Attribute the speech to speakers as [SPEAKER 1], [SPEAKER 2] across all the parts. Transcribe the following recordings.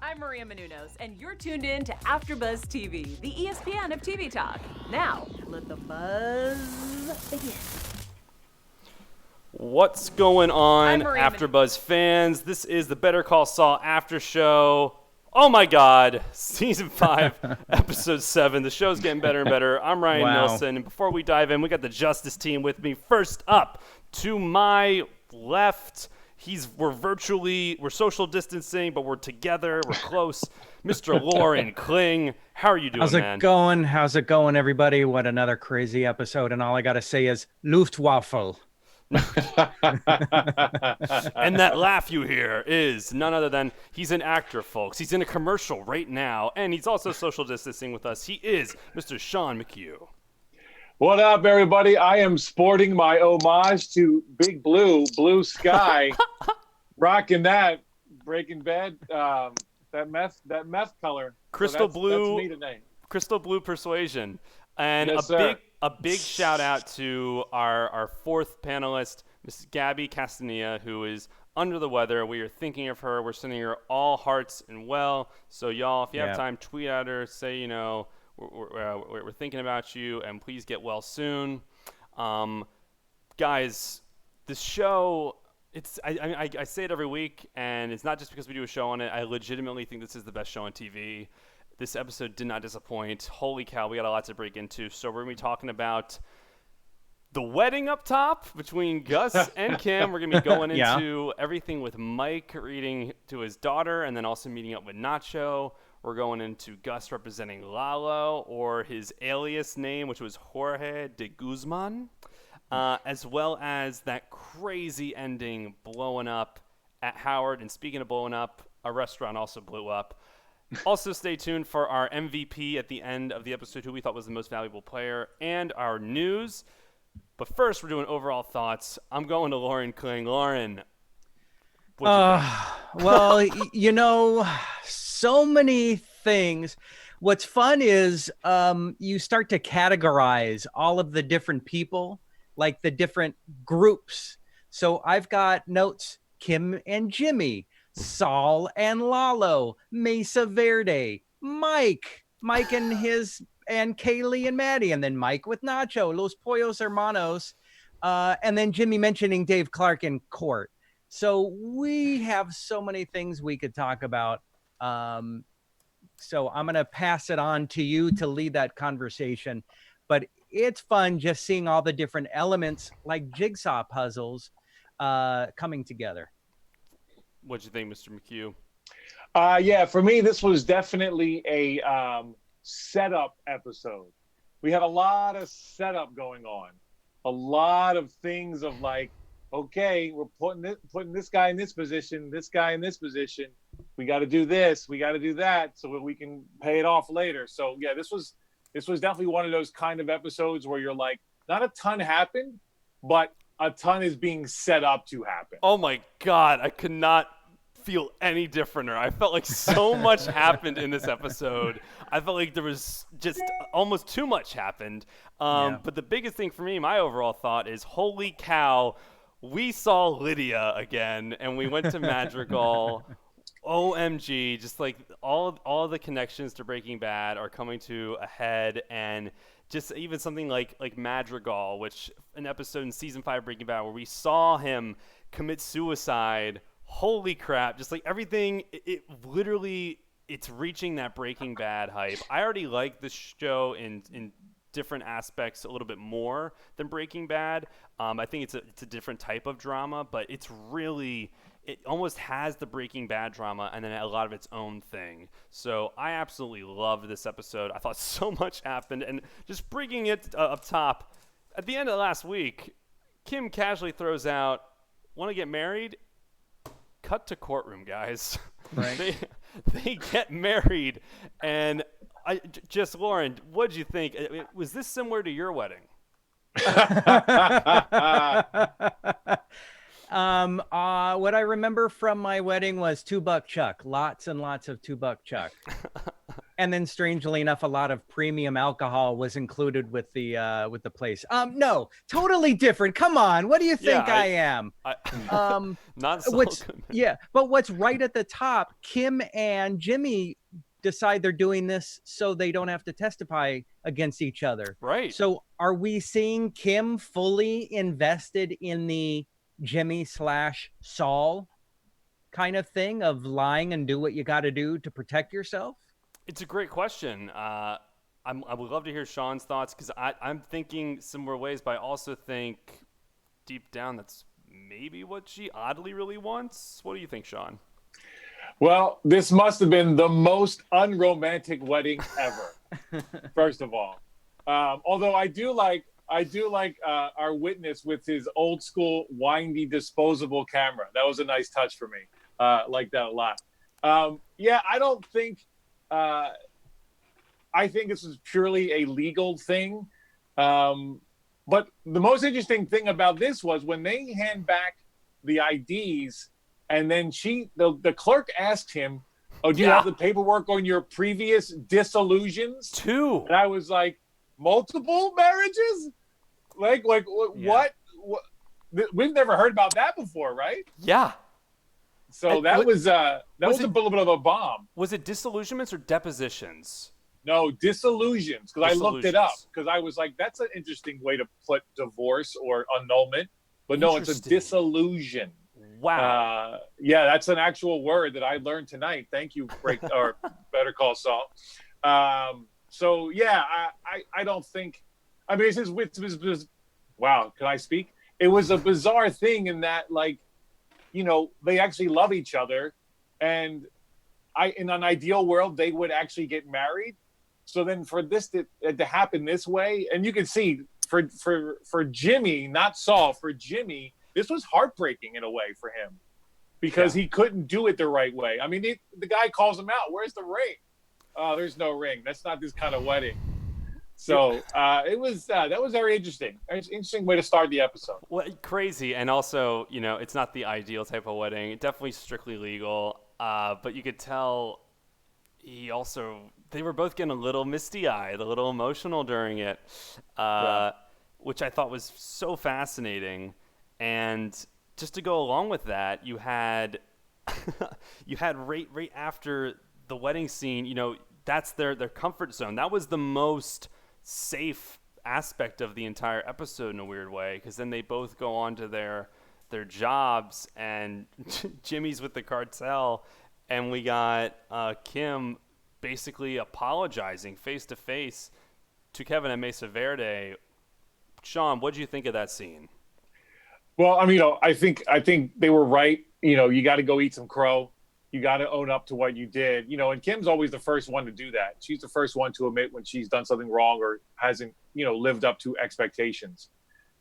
[SPEAKER 1] I'm Maria Menounos, and you're tuned in to AfterBuzz TV, the ESPN of TV talk. Now, let the buzz begin.
[SPEAKER 2] What's going on, AfterBuzz fans? This is the Better Call Saul after show. Oh my God, season 5, episode 7. The show's getting better and better. I'm Ryan Nilsson, and before we dive in, we got the Justice team with me. First up, to my left, we're social distancing, but we're together, we're close. Mr. Lauren Kling, how are you doing, man?
[SPEAKER 3] How's it going, everybody? What another crazy episode, and all I gotta say is Luftwaffe.
[SPEAKER 2] And that laugh you hear is none other than he's an actor, folks. He's in a commercial right now, and he's also social distancing with us. He is Mr. Sean McHugh.
[SPEAKER 4] What up, everybody? I am sporting my homage to Big Blue Sky, rocking that Breaking Bad, that meth color.
[SPEAKER 2] Crystal blue.
[SPEAKER 4] That's me today.
[SPEAKER 2] Crystal blue persuasion. And
[SPEAKER 4] yes,
[SPEAKER 2] a big shout out to our fourth panelist, Mrs. Gabby Castania, who is under the weather. We are thinking of her. We're sending her all hearts and well. So y'all, if you have time, tweet at her. Say, you know, we're thinking about you, and please get well soon. Guys, this show, I say it every week, and it's not just because we do a show on it. I legitimately think this is the best show on TV. This episode did not disappoint. Holy cow, we got a lot to break into. So we're going to be talking about the wedding up top between Gus and Kim. We're going to be going into everything with Mike reading to his daughter and then also meeting up with Nacho. We're going into Gus representing Lalo, or his alias name, which was Jorge de Guzman, as well as that crazy ending blowing up at Howard. And speaking of blowing up, a restaurant also blew up. Also, stay tuned for our MVP at the end of the episode, who we thought was the most valuable player, and our news. But first, we're doing overall thoughts. I'm going to Lauren Kling. Lauren,
[SPEAKER 3] well, you know, so many things. What's fun is you start to categorize all of the different people, like the different groups. So I've got notes: Kim and Jimmy, Saul and Lalo, Mesa Verde, Mike and Kaylee and Maddie, and then Mike with Nacho, Los Pollos Hermanos, and then Jimmy mentioning Dave Clark in court. So we have so many things we could talk about. So I'm going to pass it on to you to lead that conversation. But it's fun just seeing all the different elements like jigsaw puzzles coming together.
[SPEAKER 2] What'd you think, Mr. McHugh?
[SPEAKER 4] Yeah, for me, this was definitely a setup episode. We had a lot of setup going on, a lot of things of like, okay, we're putting this guy in this position, this guy in this position. We got to do this, we got to do that, so that we can pay it off later. So yeah, this was definitely one of those kind of episodes where you're like, not a ton happened, but a ton is being set up to happen.
[SPEAKER 2] Oh my God, I could not feel any differenter. I felt like so much happened in this episode. I felt like there was just almost too much happened. But the biggest thing for me, my overall thought is, holy cow, we saw Lydia again, and we went to Madrigal. OMG, just like all the connections to Breaking Bad are coming to a head, and just even something like Madrigal, which an episode in season 5 Breaking Bad where we saw him commit suicide. Holy crap, just like everything, it literally, it's reaching that Breaking Bad hype. I already like this show in different aspects a little bit more than Breaking Bad. I think it's a different type of drama, but it almost has the Breaking Bad drama and then a lot of its own thing. So I absolutely loved this episode. I thought so much happened, and just bringing it up top, at the end of last week, Kim casually throws out, "Want to get married?" Cut to courtroom, guys.
[SPEAKER 3] Right.
[SPEAKER 2] They get married, and Lauren, what did you think? Was this similar to your wedding?
[SPEAKER 3] What I remember from my wedding was $2 Chuck, lots and lots of $2 Chuck. And then, strangely enough, a lot of premium alcohol was included with the place. No, totally different. Come on, what do you think I am?
[SPEAKER 2] Not so
[SPEAKER 3] what's but what's right at the top? Kim and Jimmy decide they're doing this so they don't have to testify against each other.
[SPEAKER 2] Right.
[SPEAKER 3] So, are we seeing Kim fully invested in the Jimmy/Saul kind of thing of lying and do what you got to do to protect yourself?
[SPEAKER 2] It's a great question. I would love to hear Sean's thoughts, because I'm thinking similar ways, but I also think deep down that's maybe what she oddly really wants. What do you think, Sean?
[SPEAKER 4] Well, this must have been the most unromantic wedding ever. First of all, although I do like our witness with his old school windy disposable camera. That was a nice touch for me. Like that a lot. I don't think. I think this is purely a legal thing. But the most interesting thing about this was when they hand back the IDs, and then the clerk asked him, "Oh, do you have the paperwork on your previous disillusions?"
[SPEAKER 2] 2.
[SPEAKER 4] And I was like, "Multiple marriages? Like what? We've never heard about that before, right?"
[SPEAKER 2] Yeah.
[SPEAKER 4] So that was a little bit of a bomb.
[SPEAKER 2] Was it disillusionments or depositions?
[SPEAKER 4] No, disillusions, because I looked it up, because I was like, that's an interesting way to put divorce or annulment. But no, it's a disillusion.
[SPEAKER 2] Wow.
[SPEAKER 4] That's an actual word that I learned tonight. Thank you, or Better Call Saul. I don't think. I mean, wow. Can I speak? It was a bizarre thing in that, like, they actually love each other, and in an ideal world, they would actually get married. So then for this to happen this way, and you can see for Jimmy, not Saul, for Jimmy, this was heartbreaking in a way for him, because he couldn't do it the right way. I mean, the guy calls him out. "Where's the ring?" "Oh, there's no ring. That's not this kind of wedding." So that was very interesting. It's an interesting way to start the episode.
[SPEAKER 2] Well, crazy, and also, it's not the ideal type of wedding. Definitely strictly legal, but you could tell they were both getting a little misty-eyed, a little emotional during it, which I thought was so fascinating. And just to go along with that, you had right after the wedding scene, that's their comfort zone. That was the most safe aspect of the entire episode in a weird way, because then they both go on to their jobs, and Jimmy's with the cartel, and we got Kim basically apologizing face to face to Kevin and Mesa Verde. Sean, what did you think of that scene?
[SPEAKER 4] Well, I mean, I think they were right. You got to go eat some crow. You got to own up to what you did. And Kim's always the first one to do that. She's the first one to admit when she's done something wrong or hasn't, lived up to expectations.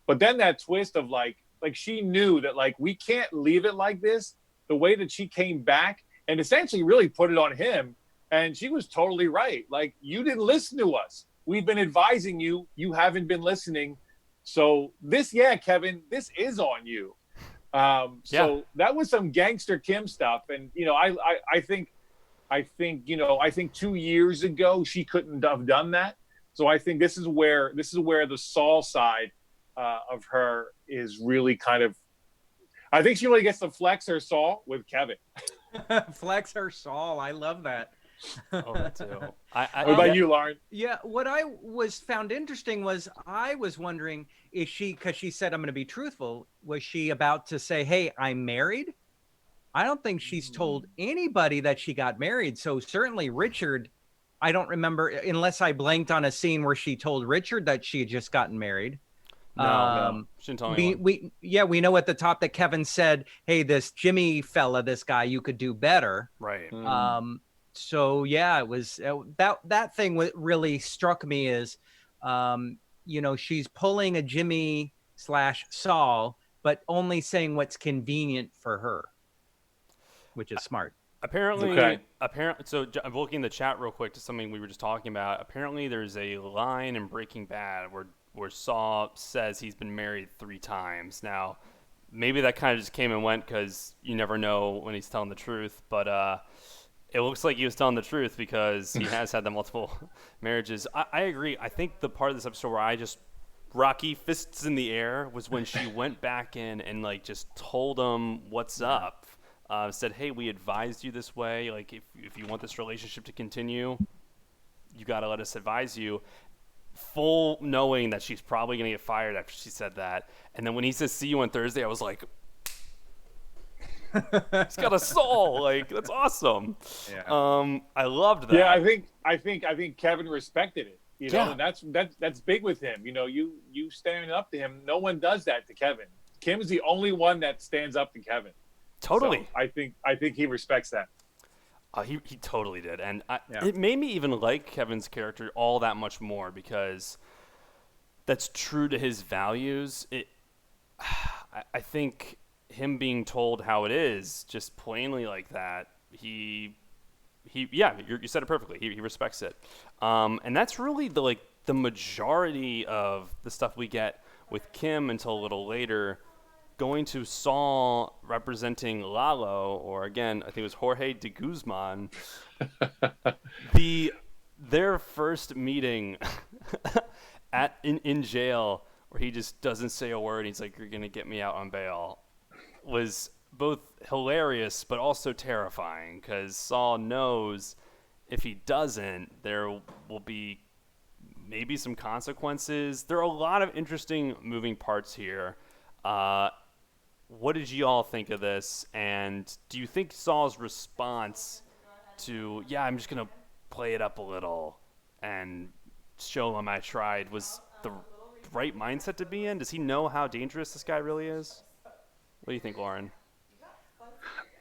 [SPEAKER 4] But then that twist of like she knew that, like, we can't leave it like this. The way that she came back and essentially really put it on him. And she was totally right. Like, you didn't listen to us. We've been advising you. You haven't been listening. So Kevin, this is on you. So that was some gangster Kim stuff. And, I think 2 years ago, she couldn't have done that. So I think this is where the Saul side of her is really kind of, I think she really gets to flex her Saul with Kevin.
[SPEAKER 3] Flex her Saul. I love that.
[SPEAKER 2] Oh, that too.
[SPEAKER 4] What about you, Lauren?
[SPEAKER 3] Yeah, what I found interesting was I was wondering, is she, because she said, "I'm going to be truthful," was she about to say, "Hey, I'm married"? I don't think she's told anybody that she got married. So certainly Richard, I don't remember, unless I blanked on a scene where she told Richard that she had just gotten married.
[SPEAKER 2] No, shouldn't tell anyone.
[SPEAKER 3] We know at the top that Kevin said, "Hey, this Jimmy fella, this guy, you could do better."
[SPEAKER 2] Right.
[SPEAKER 3] So yeah, it was that thing really struck me as, she's pulling a Jimmy/Saul, but only saying what's convenient for her, which is smart.
[SPEAKER 2] Apparently, so I'm looking in the chat real quick to something we were just talking about. Apparently, there's a line in Breaking Bad where Saul says he's been married 3 times. Now, maybe that kind of just came and went because you never know when he's telling the truth, but It looks like he was telling the truth because he has had the multiple marriages. I agree. I think the part of this episode where I just Rocky fists in the air was when she went back in and like just told him what's up. Said, hey, we advised you this way. Like, if you want this relationship to continue, you got to let us advise you. Full knowing that she's probably going to get fired after she said that. And then when he says, see you on Thursday, I was like, he's got a soul. Like, that's awesome.
[SPEAKER 3] Yeah.
[SPEAKER 2] I loved that.
[SPEAKER 4] Yeah, I think Kevin respected it. You know, and that's big with him. You know, you standing up to him. No one does that to Kevin. Kim's the only one that stands up to Kevin.
[SPEAKER 2] Totally.
[SPEAKER 4] So I think he respects that.
[SPEAKER 2] He totally did. And it made me even like Kevin's character all that much more because that's true to his values. I think him being told how it is, just plainly like that, you said it perfectly. He respects it. And that's really the majority of the stuff we get with Kim until a little later. Going to Saul representing Lalo, or again, I think it was Jorge de Guzman. Their first meeting in jail, where he just doesn't say a word. He's like, "You're gonna get me out on bail," was both hilarious but also terrifying because Saul knows if he doesn't, there will be maybe some consequences. There are a lot of interesting moving parts here. What did you all think of this? And do you think Saul's response to, I'm just going to play it up a little and show him I tried was the right mindset to be in? Does he know how dangerous this guy really is? What do you think, Lauren?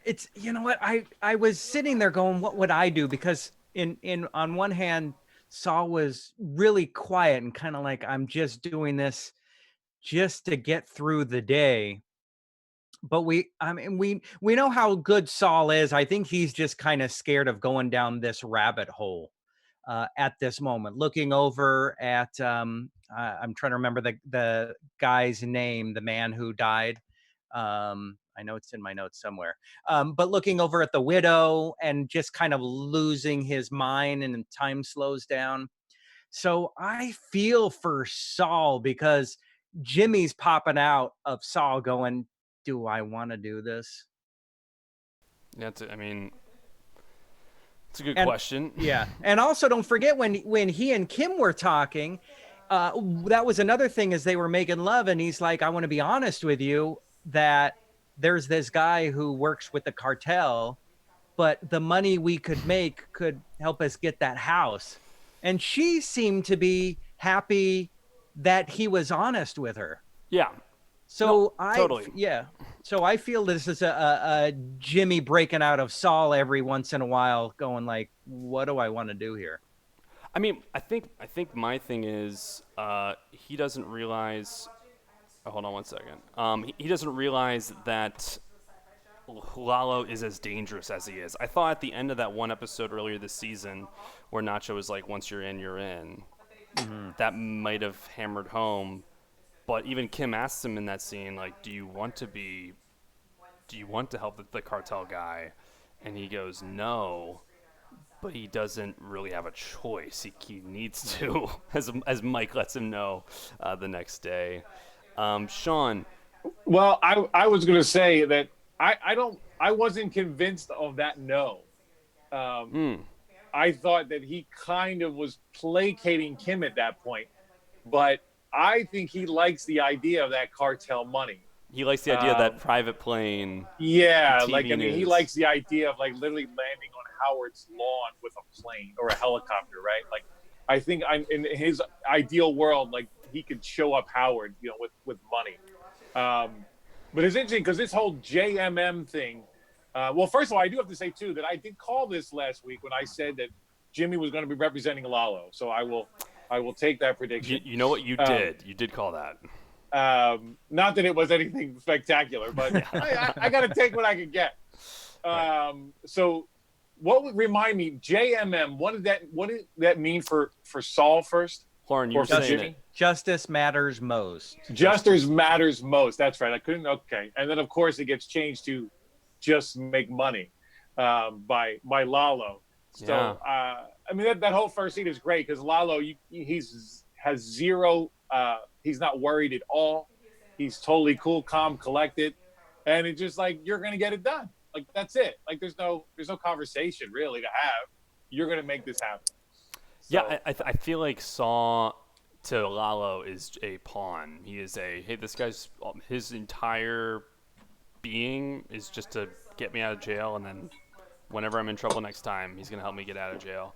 [SPEAKER 3] It's, you know what, I was sitting there going, what would I do? Because in on one hand, Saul was really quiet and kind of like, I'm just doing this just to get through the day. But we know how good Saul is. I think he's just kind of scared of going down this rabbit hole at this moment, looking over at I'm trying to remember the guy's name, the man who died. I know it's in my notes somewhere. But looking over at the widow and just kind of losing his mind, and time slows down. So I feel for Saul because Jimmy's popping out of Saul going, do I want to do this?
[SPEAKER 2] Yeah, it's a good question.
[SPEAKER 3] Yeah. And also don't forget when he and Kim were talking, that was another thing as they were making love. And he's like, I want to be honest with you that there's this guy who works with the cartel, but the money we could make could help us get that house. And she seemed to be happy that he was honest with her.
[SPEAKER 2] Yeah.
[SPEAKER 3] So
[SPEAKER 2] totally.
[SPEAKER 3] So I feel this is a Jimmy breaking out of Saul every once in a while, going like, what do I want to do here?
[SPEAKER 2] I mean, I think my thing is he doesn't realize. Oh, hold on one second. He doesn't realize that Lalo is as dangerous as he is. I thought at the end of that one episode earlier this season, where Nacho was like, "Once you're in, you're in," that might have hammered home. But even Kim asks him in that scene, like, do you want to help the cartel guy? And he goes, no. But he doesn't really have a choice. He needs to, as Mike lets him know the next day. Sean.
[SPEAKER 4] Well, I was going to say that I wasn't convinced of that no. I thought that he kind of was placating Kim at that point. But I think he likes the idea of that cartel money.
[SPEAKER 2] He likes the idea of that private plane.
[SPEAKER 4] Yeah,
[SPEAKER 2] TV
[SPEAKER 4] he likes the idea of like literally landing on Howard's lawn with a plane or a helicopter, right? Like, I think I'm in his ideal world, like he could show up Howard, with money. But it's interesting because this whole JMM thing. Well, first of all, I do have to say too that I did call this last week when I said that Jimmy was going to be representing Lalo. So I will take that prediction.
[SPEAKER 2] You know what you did? You did call that.
[SPEAKER 4] Not that it was anything spectacular, but I got to take what I can get. So what would remind me, JMM, what did that mean for Saul first?
[SPEAKER 2] Lauren, you were saying it.
[SPEAKER 3] Justice matters most.
[SPEAKER 4] Justice matters most. That's right. I couldn't. Okay. And then, of course, it gets changed to just make money. by Lalo. So I mean that whole first scene is great because Lalo has zero. He's not worried at all. He's totally cool, calm, collected, and it's just like you're gonna get it done. Like that's it. Like there's no conversation really to have. You're gonna make this happen. So,
[SPEAKER 2] yeah, I feel like Saul to Lalo is a pawn. He is hey, this guy's his entire being is just to get me out of jail, and then whenever I'm in trouble next time, he's gonna help me get out of jail.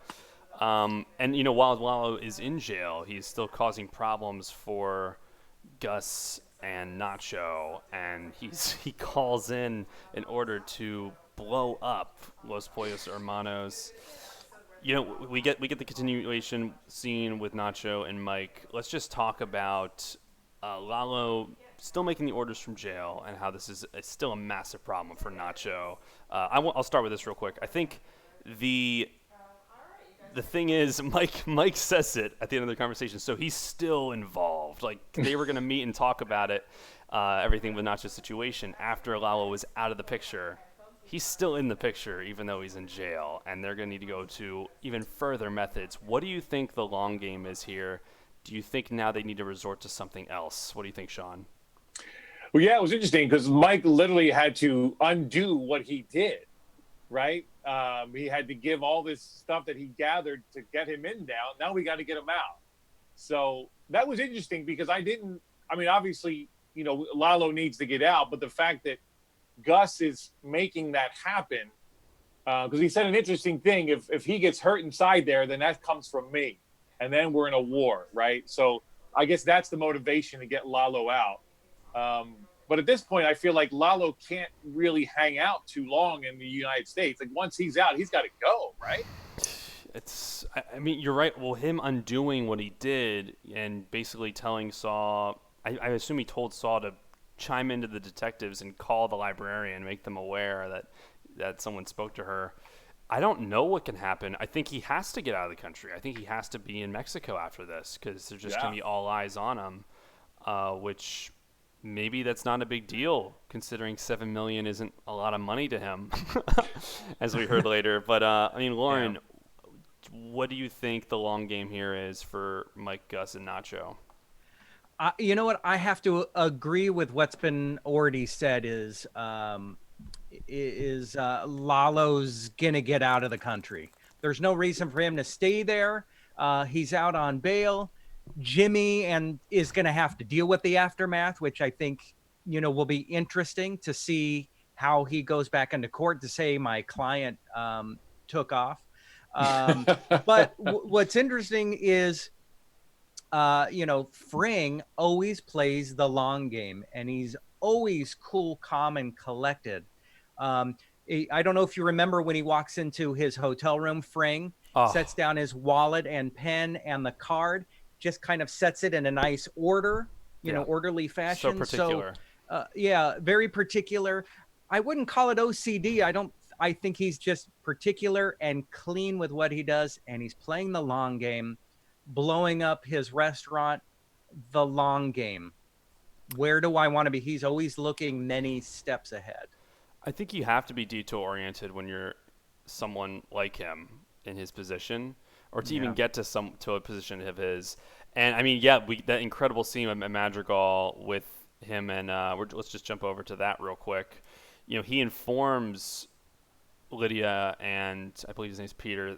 [SPEAKER 2] And while Lalo is in jail, he's still causing problems for Gus and Nacho, and he calls in order to blow up Los Pollos Hermanos. We get the continuation scene with Nacho and Mike. Let's just talk about Lalo still making the orders from jail and how this is still a massive problem for Nacho. I'll start with this real quick. I think the thing is, Mike says it at the end of the conversation, so he's still involved. Like, they were going to meet and talk about it, everything with Nacho's situation, after Lalo was out of the picture. He's still in the picture, even though he's in jail, and they're going to need to go to even further methods. What do you think the long game is here? Do you think now they need to resort to something else? What do you think, Sean?
[SPEAKER 4] Well, yeah, it was interesting because Mike literally had to undo what he did, right? He had to give all this stuff that he gathered to get him in now. Now we got to get him out. So that was interesting because obviously, Lalo needs to get out, but the fact that Gus is making that happen, because he said an interesting thing, if he gets hurt inside there, then that comes from me. And then we're in a war, right? So I guess that's the motivation to get Lalo out. But at this point, I feel like Lalo can't really hang out too long in the United States. Like once he's out, he's got to go, right?
[SPEAKER 2] You're right. Well, him undoing what he did and basically telling Saul, I assume he told Saul to chime into the detectives and call the librarian, make them aware that someone spoke to her. I don't know what can happen. I think he has to get out of the country. I think he has to be in Mexico after this because there's just going to be all eyes on him, which maybe that's not a big deal considering $7 million isn't a lot of money to him, as we heard later. But, Lauren, what do you think the long game here is for Mike, Gus, and Nacho?
[SPEAKER 3] You know what? I have to agree with what's been already said is Lalo's going to get out of the country. There's no reason for him to stay there. He's out on bail. Jimmy is going to have to deal with the aftermath, which I think, will be interesting to see how he goes back into court to say my client took off. But what's interesting is, Fring always plays the long game, and he's always cool, calm, and collected. I don't know if you remember when he walks into his hotel room, Fring sets down his wallet and pen and the card, just kind of sets it in a nice order, orderly fashion.
[SPEAKER 2] So particular.
[SPEAKER 3] So, very particular. I wouldn't call it OCD. I think he's just particular and clean with what he does, and he's playing the long game, blowing up his restaurant, the long game. Where do I want to be? He's always looking many steps ahead.
[SPEAKER 2] I think you have to be detail-oriented when you're someone like him in his position, or to even get to a position of his. And that incredible scene at Madrigal with him, and let's just jump over to that real quick. He informs Lydia and I believe his name's Peter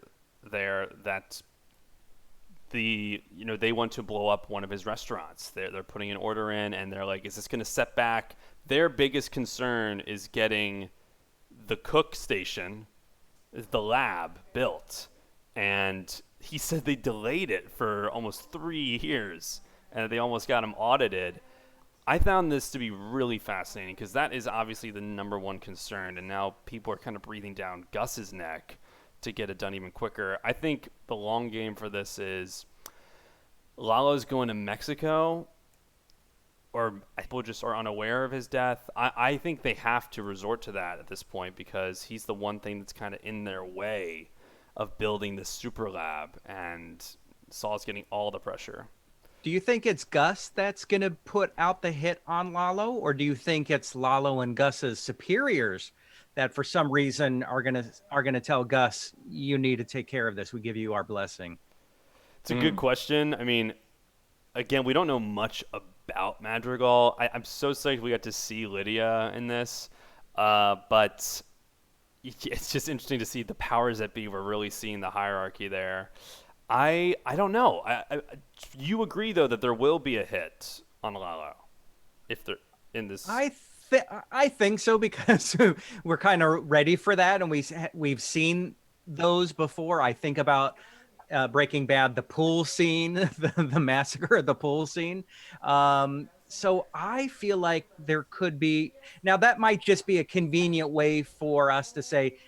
[SPEAKER 2] there that they want to blow up one of his restaurants. They're putting an order in, and they're like, is this going to set back? Their biggest concern is getting the cook station, the lab, built. And he said they delayed it for almost 3 years, and they almost got him audited. I found this to be really fascinating because that is obviously the number one concern, and now people are kind of breathing down Gus's neck to get it done even quicker. I think the long game for this is Lalo's going to Mexico, or people just are unaware of his death. I think they have to resort to that at this point because he's the one thing that's kind of in their way of building this super lab, and Saul's getting all the pressure.
[SPEAKER 3] Do you think it's Gus that's going to put out the hit on Lalo, or do you think it's Lalo and Gus's superiors that for some reason are gonna tell Gus, you need to take care of this. We give you our blessing.
[SPEAKER 2] It's a good question. I mean, again, we don't know much about Madrigal. I'm so psyched we got to see Lydia in this, but it's just interesting to see the powers that be. We're really seeing the hierarchy there. I don't know. You agree though that there will be a hit on Lalo if they're in this.
[SPEAKER 3] I think so, because we're kind of ready for that, and we've seen those before. I think about Breaking Bad, the pool scene, the massacre of the pool scene. So I feel like there could be, now that might just be a convenient way for us to say,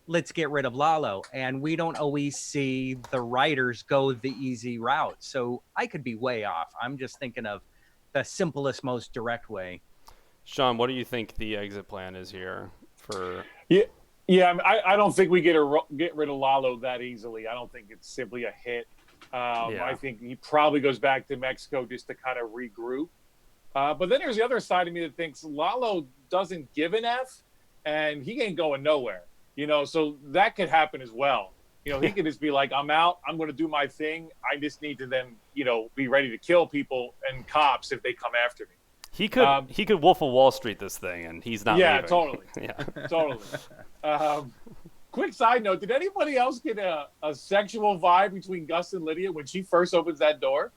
[SPEAKER 3] let's get rid of Lalo. And we don't always see the writers go the easy route. So I could be way off. I'm just thinking of the simplest, most direct way.
[SPEAKER 2] Sean, what do you think the exit plan is here for?
[SPEAKER 4] Yeah. I mean, I don't think we get rid of Lalo that easily. I don't think it's simply a hit. I think he probably goes back to Mexico just to kind of regroup. But then there's the other side of me that thinks Lalo doesn't give an F, and he ain't going nowhere. So that could happen as well. He could just be like, I'm out. I'm going to do my thing. I just need to then, be ready to kill people and cops if they come after me.
[SPEAKER 2] He could Wolf of Wall Street this thing, and he's not leaving.
[SPEAKER 4] Totally. Totally. Quick side note, did anybody else get a sexual vibe between Gus and Lydia when she first opens that door?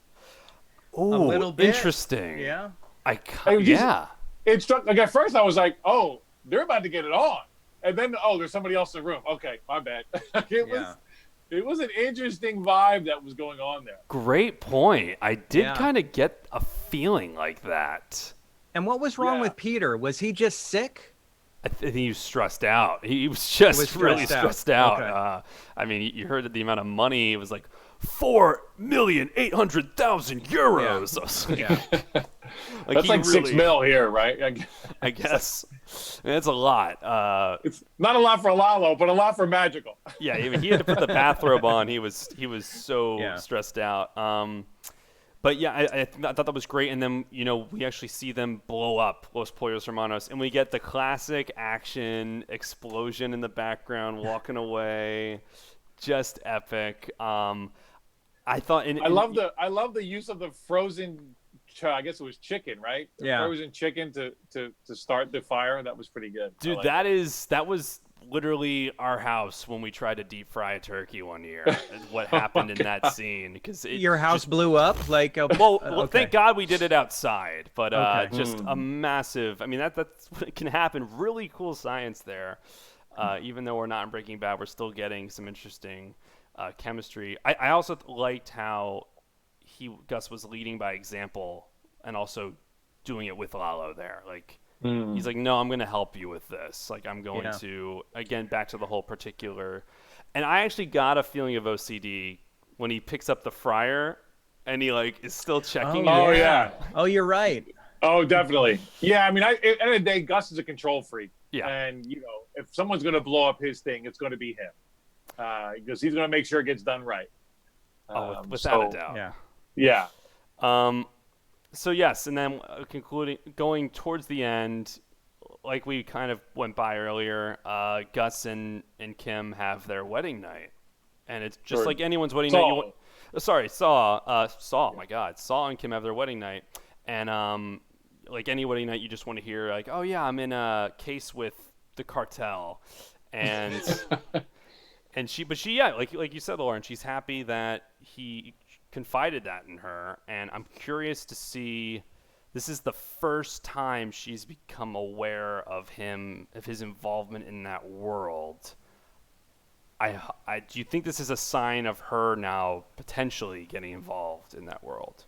[SPEAKER 2] Oh,
[SPEAKER 3] a little bit.
[SPEAKER 2] Interesting.
[SPEAKER 3] Yeah.
[SPEAKER 4] It struck, like, at first I was like, oh, they're about to get it on. And then, oh, there's somebody else in the room. Okay, my bad. It was an interesting vibe that was going on there.
[SPEAKER 2] Great point. I did kind of get a feeling like that.
[SPEAKER 3] And what was wrong with Peter? Was he just sick?
[SPEAKER 2] I think he was stressed out. He was just really stressed out.
[SPEAKER 3] Okay.
[SPEAKER 2] I mean, you heard that the amount of money, it was like 4,800,000 euros.
[SPEAKER 3] Yeah.
[SPEAKER 4] That's like really, 6 mil here, right?
[SPEAKER 2] I guess. It's a lot.
[SPEAKER 4] It's not a lot for Lalo, but a lot for Madrigal.
[SPEAKER 2] Yeah, I mean, he had to put the bathrobe on. He was so stressed out. But yeah, I thought that was great. And then, we actually see them blow up Los Pollos Hermanos, and we get the classic action explosion in the background, walking away. Just epic. I love the use of the frozen, I guess it was chicken, right? Frozen chicken to start the fire. That was pretty good. Dude, that was literally our house when we tried to deep fry a turkey one year. What happened in that scene? Because
[SPEAKER 3] your house blew up like a
[SPEAKER 2] well, thank God we did it outside. But just a massive. I mean, that's what can happen. Really cool science there. Even though we're not in Breaking Bad, we're still getting some interesting chemistry. I also liked how Gus was leading by example and also doing it with Lalo there. Like, he's like, no, I'm going to help you with this. Like, I'm going to, again, back to the whole particular. And I actually got a feeling of OCD when he picks up the fryer and he, is still checking.
[SPEAKER 4] Oh, yeah.
[SPEAKER 3] Oh, you're right.
[SPEAKER 4] Oh, definitely. Yeah, I mean, at the end of the day, Gus is a control freak.
[SPEAKER 2] Yeah.
[SPEAKER 4] And, if someone's going to blow up his thing, it's going to be him. Because he's going to make sure it gets done right.
[SPEAKER 2] Without a doubt.
[SPEAKER 4] Yeah.
[SPEAKER 2] So, yes, and then going towards the end, like we kind of went by earlier, Gus and Kim have their wedding night. And it's just like anyone's wedding night. Saul, my God. Saul and Kim have their wedding night. And like any wedding night, you just want to hear, like, oh, yeah, I'm in a case with the cartel. And she, like you said, Lauren, she's happy that he confided that in her. And I'm curious to see, this is the first time she's become aware of his involvement in that world. Do you think this is a sign of her now potentially getting involved in that world?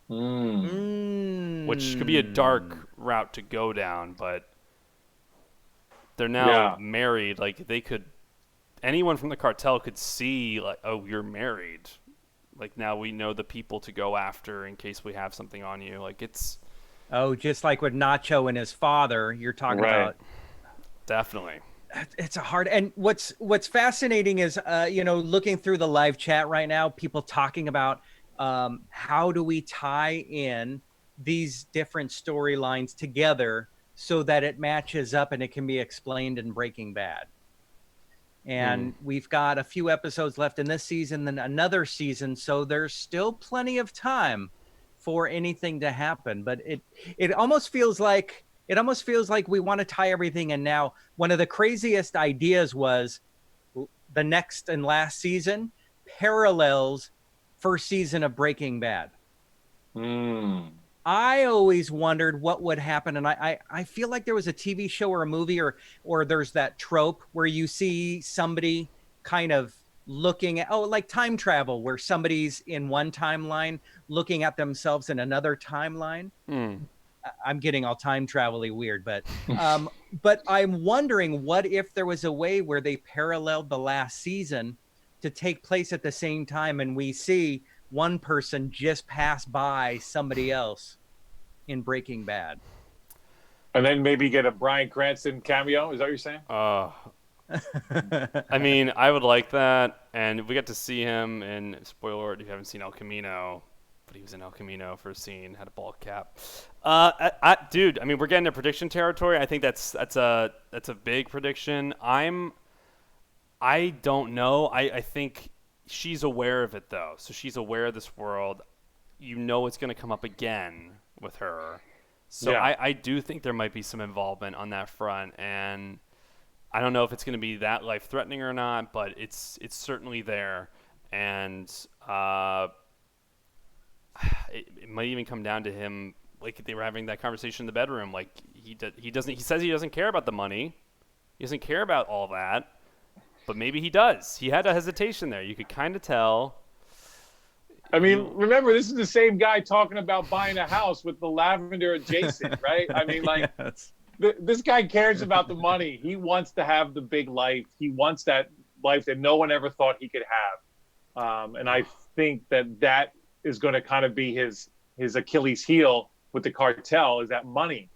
[SPEAKER 2] Which could be a dark route to go down, but they're now married. Like, anyone from the cartel could see, like, oh, you're married. Like, now we know the people to go after in case we have something on you. Like, it's...
[SPEAKER 3] Oh, just like with Nacho and his father, you're talking about...
[SPEAKER 2] Definitely.
[SPEAKER 3] It's a hard... And what's fascinating is, looking through the live chat right now, people talking about how do we tie in these different storylines together so that it matches up and it can be explained in Breaking Bad. And we've got a few episodes left in this season, then another season, so there's still plenty of time for anything to happen. But it almost feels like we want to tie everything in now. One of the craziest ideas was the next and last season parallels first season of Breaking Bad. I always wondered what would happen, and I feel like there was a TV show or a movie or there's that trope where you see somebody kind of looking at, like time travel, where somebody's in one timeline looking at themselves in another timeline. I'm getting all time travel-y weird, but I'm wondering what if there was a way where they paralleled the last season to take place at the same time, and we see one person just pass by somebody else in Breaking Bad.
[SPEAKER 4] And then maybe get a Bryan Cranston cameo. Is that what you're saying?
[SPEAKER 2] I mean, I would like that. And if we get to see him in, spoiler alert, if you haven't seen El Camino, but he was in El Camino for a scene, had a bald cap. Dude, I mean, we're getting to prediction territory. I think that's a big prediction. I don't know. I think she's aware of it, though. So she's aware of this world. You know it's going to come up again with her. So yeah. I do think there might be some involvement on that front. And I don't know if it's going to be that life-threatening or not, but it's certainly there. And it might even come down to him, like they were having that conversation in the bedroom. Like he says he doesn't care about the money. He doesn't care about all that. But maybe he does. He had a hesitation there. You could kind of tell.
[SPEAKER 4] I mean, remember, this is the same guy talking about buying a house with the lavender adjacent, right? I mean, like, yes. This guy cares about the money. He wants to have the big life. He wants that life that no one ever thought he could have. And I think that is going to kind of be his Achilles heel with the cartel, is that money.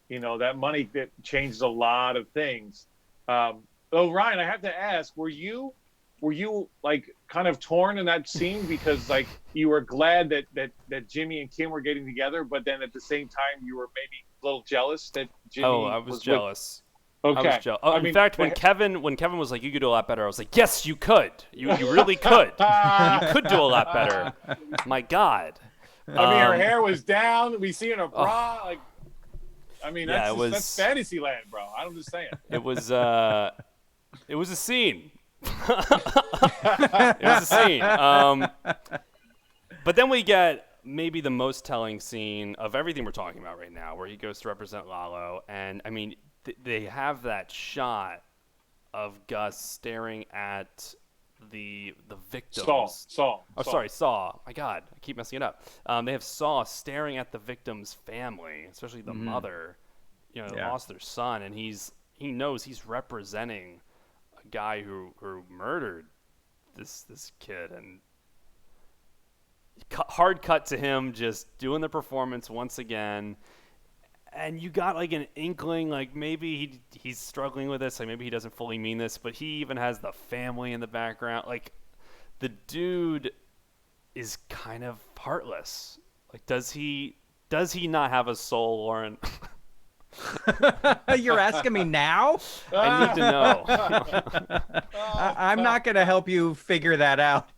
[SPEAKER 4] You know, that money that changes a lot of things. Oh, Ryan, I have to ask, were you like kind of torn in that scene because like you were glad that Jimmy and Kim were getting together, but then at the same time you were maybe a little jealous that Jimmy
[SPEAKER 2] I was jealous.
[SPEAKER 4] Okay.
[SPEAKER 2] I was jealous. In fact, when Kevin was like, you could do a lot better, I was like, yes, you could. You really could. You could do a lot better. My God.
[SPEAKER 4] I mean, her hair was down. We see her bra. Like, I mean, that's fantasy land, bro. I'm just saying.
[SPEAKER 2] It was a scene. It was a scene. But then we get maybe the most telling scene of everything we're talking about right now, where he goes to represent Lalo. And, I mean, they have that shot of Gus staring at the victims.
[SPEAKER 4] Saul.
[SPEAKER 2] Sorry, Saul. My God, I keep messing it up. They have Saul staring at the victim's family, especially the mother. You know, they lost their son, and he knows he's representing a guy who murdered this kid, and hard cut to him just doing the performance once again. And you got like an inkling, like maybe he's struggling with this, like maybe he doesn't fully mean this, but he even has the family in the background. Like, the dude is kind of heartless. Like, does he not have a soul, Lauren?
[SPEAKER 3] You're asking me now?
[SPEAKER 2] I need to know.
[SPEAKER 3] I'm not going to help you figure that out.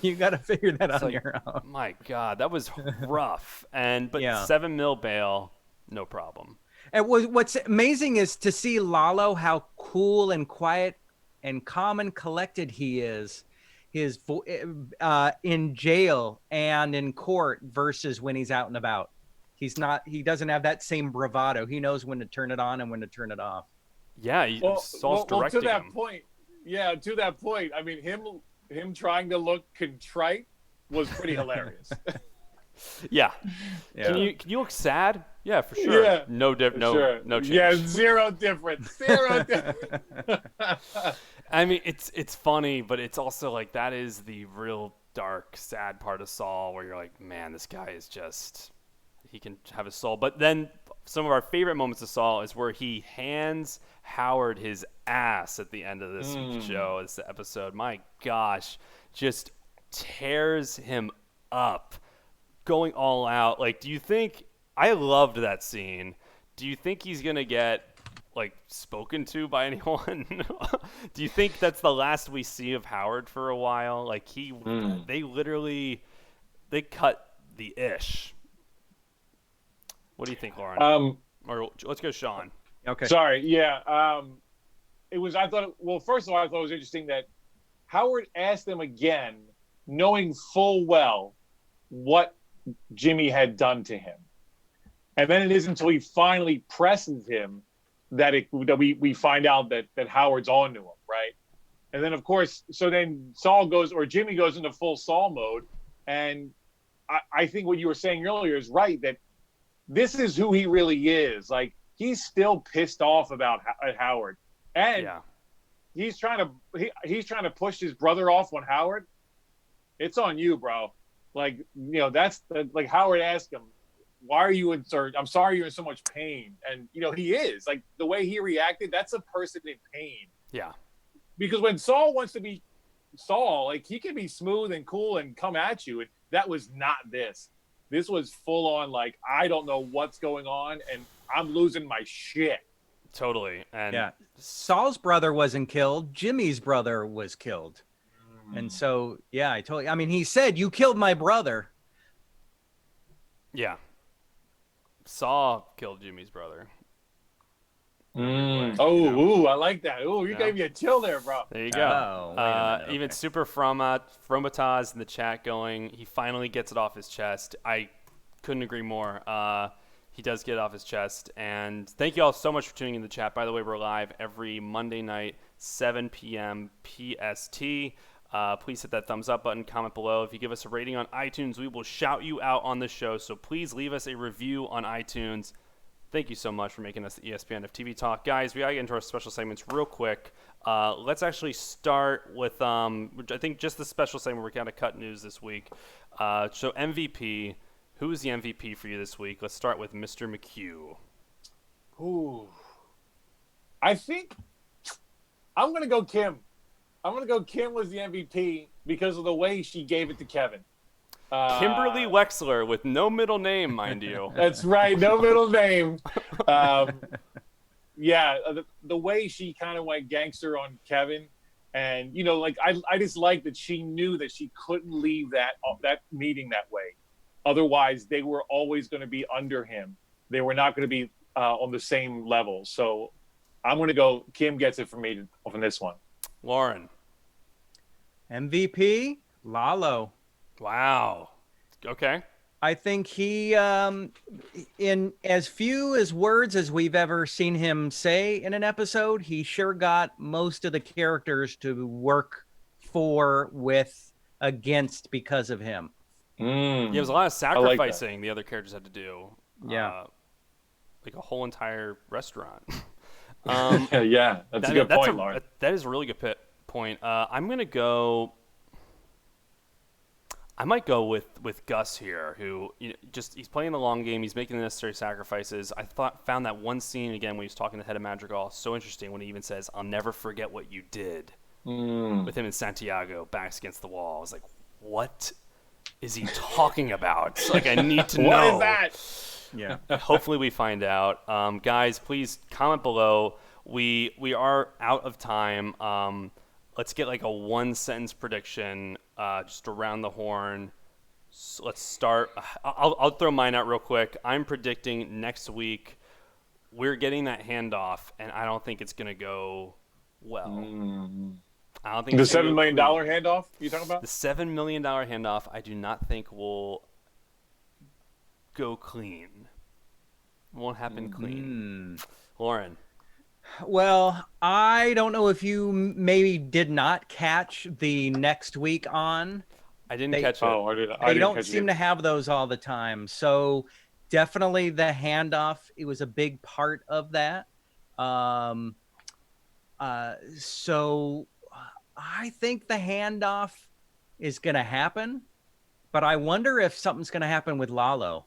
[SPEAKER 3] You got to figure that on your own.
[SPEAKER 2] My God, that was rough. But $7 million bail, no problem.
[SPEAKER 3] And what's amazing is to see Lalo, how cool and quiet and calm and collected he is. His in jail and in court versus when he's out and about. He doesn't have that same bravado. He knows when to turn it on and when to turn it off.
[SPEAKER 2] Yeah, Saul's directing
[SPEAKER 4] to that
[SPEAKER 2] him.
[SPEAKER 4] point. Yeah, to that point. I mean, him trying to look contrite was pretty hilarious.
[SPEAKER 2] Yeah. Can you look sad? Yeah, for sure.
[SPEAKER 4] Yeah.
[SPEAKER 2] No change.
[SPEAKER 4] Yeah, zero difference.
[SPEAKER 2] I mean, it's funny, but it's also like that is the real dark, sad part of Saul, where you're like, man, this guy is just, he can have a soul. But then some of our favorite moments of Saul is where he hands Howard his ass at the end of this show, this episode. My gosh, just tears him up, going all out. Like, do you think, I loved that scene. do you think he's gonna get like spoken to by anyone? Do you think that's the last we see of Howard for a while? Like they cut the ish. What do you think, Lauren? Or let's go, Sean.
[SPEAKER 3] Okay.
[SPEAKER 4] Sorry. Yeah. Well, first of all, I thought it was interesting that Howard asked them again, knowing full well what Jimmy had done to him. And then it isn't until he finally presses him that we find out that Howard's on to him, right? And then, of course, so then Jimmy goes into full Saul mode. And I think what you were saying earlier is right, that this is who he really is. Like, he's still pissed off about Howard. And he's trying to push his brother off on Howard. It's on you, bro. Like, that's like Howard asked him, why are you I'm sorry you're in so much pain. And, he is. Like, the way he reacted, that's a person in pain.
[SPEAKER 2] Yeah.
[SPEAKER 4] Because when Saul wants to be Saul, like, he can be smooth and cool and come at you. And that was not this. This was full on, like, I don't know what's going on, and I'm losing my shit.
[SPEAKER 2] Totally. And
[SPEAKER 3] Saul's brother wasn't killed. Jimmy's brother was killed. And so, I mean, he said, you killed my brother.
[SPEAKER 2] Yeah. Saul killed Jimmy's brother.
[SPEAKER 4] Ooh, I like that. Ooh, you gave me a chill there, bro.
[SPEAKER 2] There you go. Even Super Fromataz in the chat going, he finally gets it off his chest. I couldn't agree more. He does get it off his chest. And thank you all so much for tuning in the chat. By the way, we're live every Monday night, 7 p.m. PST. Please hit that thumbs up button, comment below. If you give us a rating on iTunes, we will shout you out on the show. So please leave us a review on iTunes. Thank you so much for making us the ESPN of TV Talk. Guys, we got to get into our special segments real quick. Let's actually start with, I think, just the special segment. We're kind of cut news this week. So MVP, who is the MVP for you this week? Let's start with Mr. McHugh.
[SPEAKER 4] Ooh. I think I'm going to go Kim. Kim was the MVP because of the way she gave it to Kevin.
[SPEAKER 2] Kimberly Wexler with no middle name, mind you.
[SPEAKER 4] That's right, no middle name. The way she kind of went gangster on Kevin, and I just like that she knew that she couldn't leave that meeting that way. Otherwise, they were always going to be under him. They were not going to be on the same level. So I'm going to go. Kim gets it for me on this one.
[SPEAKER 2] Lauren.
[SPEAKER 3] MVP, Lalo.
[SPEAKER 2] Wow. Okay.
[SPEAKER 3] I think he, in as few as words as we've ever seen him say in an episode, he sure got most of the characters to work against because of him.
[SPEAKER 2] Yeah, there was a lot of sacrificing the other characters had to do.
[SPEAKER 3] Yeah.
[SPEAKER 2] Like a whole entire restaurant.
[SPEAKER 4] That's a good point, Lauren.
[SPEAKER 2] That is a really good point. I'm going to go... I might go with Gus here, who he's playing the long game. He's making the necessary sacrifices. I found that one scene again when he was talking to the head of Madrigal so interesting when he even says, "I'll never forget what you did," with him in Santiago, backs against the wall. I was like, what is he talking about? Like, I need to know.
[SPEAKER 4] What is that?
[SPEAKER 3] Yeah.
[SPEAKER 2] Hopefully we find out. Guys, please comment below. We are out of time. Let's get like a one-sentence prediction, just around the horn. So let's start. I'll throw mine out real quick. I'm predicting next week we're getting that handoff, and I don't think it's going to go well. I don't think
[SPEAKER 4] the $7 million handoff you talking about?
[SPEAKER 2] The $7 million handoff, I do not think will go clean. It won't happen clean. Lauren.
[SPEAKER 3] Well, I don't know if you maybe did not catch the next week on.
[SPEAKER 2] I didn't catch it.
[SPEAKER 4] Oh,
[SPEAKER 3] They don't seem to have those all the time. So definitely the handoff, it was a big part of that. So I think the handoff is going to happen, but I wonder if something's going to happen with Lalo.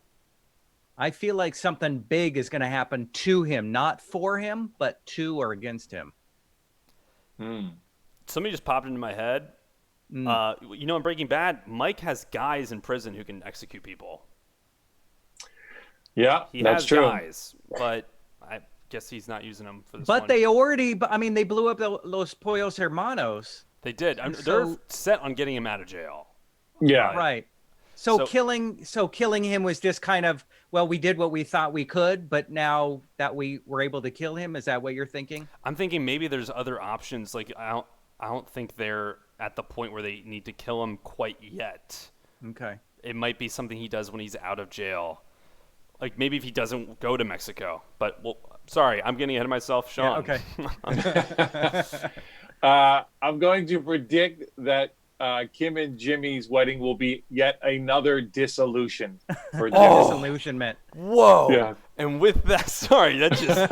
[SPEAKER 3] I feel like something big is going to happen to him, not for him, but to or against him.
[SPEAKER 2] Somebody just popped into my head. In Breaking Bad, Mike has guys in prison who can execute people.
[SPEAKER 4] Yeah,
[SPEAKER 2] he
[SPEAKER 4] that's
[SPEAKER 2] has
[SPEAKER 4] true.
[SPEAKER 2] guys, but guess he's not using them for this
[SPEAKER 3] But
[SPEAKER 2] one.
[SPEAKER 3] they already, I mean, they blew up Los Pollos Hermanos.
[SPEAKER 2] They did. They're set on getting him out of jail.
[SPEAKER 4] Yeah.
[SPEAKER 3] Right. So killing him was just kind of, well, we did what we thought we could, but now that we were able to kill him, is that what you're thinking?
[SPEAKER 2] I'm thinking maybe there's other options. Like I don't think they're at the point where they need to kill him quite yet.
[SPEAKER 3] Okay.
[SPEAKER 2] It might be something he does when he's out of jail. Like maybe if he doesn't go to Mexico. But sorry, I'm getting ahead of myself, Sean.
[SPEAKER 3] Yeah, okay.
[SPEAKER 4] I'm going to predict that Kim and Jimmy's wedding will be yet another dissolution for Jimmy.
[SPEAKER 3] Disillusionment.
[SPEAKER 2] Whoa.
[SPEAKER 4] Yeah.
[SPEAKER 2] And with that, sorry, that just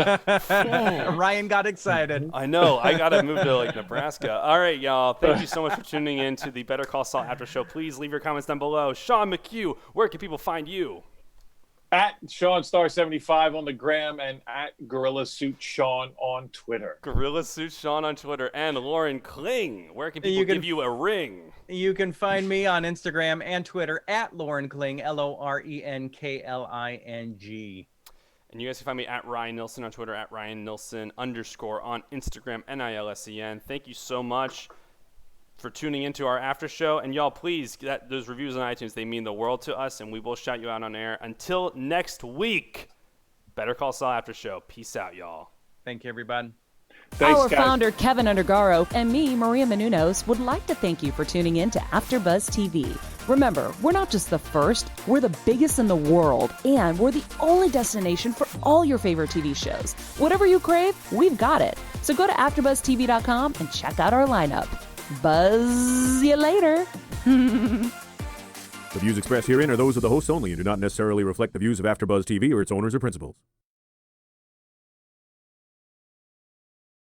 [SPEAKER 3] Ryan got excited.
[SPEAKER 2] I know. I got to move to like Nebraska. All right, y'all. Thank you so much for tuning in to the Better Call Saul After Show. Please leave your comments down below. Sean McHugh, where can people find you?
[SPEAKER 4] At Sean Star 75 on the gram and at Gorilla Suit Sean on Twitter.
[SPEAKER 2] Gorilla Suit Sean on Twitter. And Lauren Kling, where can people give you a ring?
[SPEAKER 3] You can find me on Instagram and Twitter at Lauren Kling, LORENKLING.
[SPEAKER 2] And you guys can find me at Ryan Nilsen on Twitter, at Ryan Nilsen _ on Instagram, NILSEN. Thank you so much for tuning into our after show. And y'all, please, those reviews on iTunes, they mean the world to us, and we will shout you out on air. Until next week, Better Call Saul After Show. Peace out, y'all.
[SPEAKER 3] Thank you, everybody.
[SPEAKER 4] Thanks,
[SPEAKER 1] Our
[SPEAKER 4] guys.
[SPEAKER 1] founder, Kevin Undergaro, and me, Maria Menounos, would like to thank you for tuning in to AfterBuzz TV. Remember, we're not just the first, we're the biggest in the world, and we're the only destination for all your favorite TV shows. Whatever you crave, we've got it. So go to AfterBuzzTV.com and check out our lineup. Buzz you later.
[SPEAKER 5] The views expressed herein are those of the hosts only and do not necessarily reflect the views of AfterBuzz TV or its owners or principals.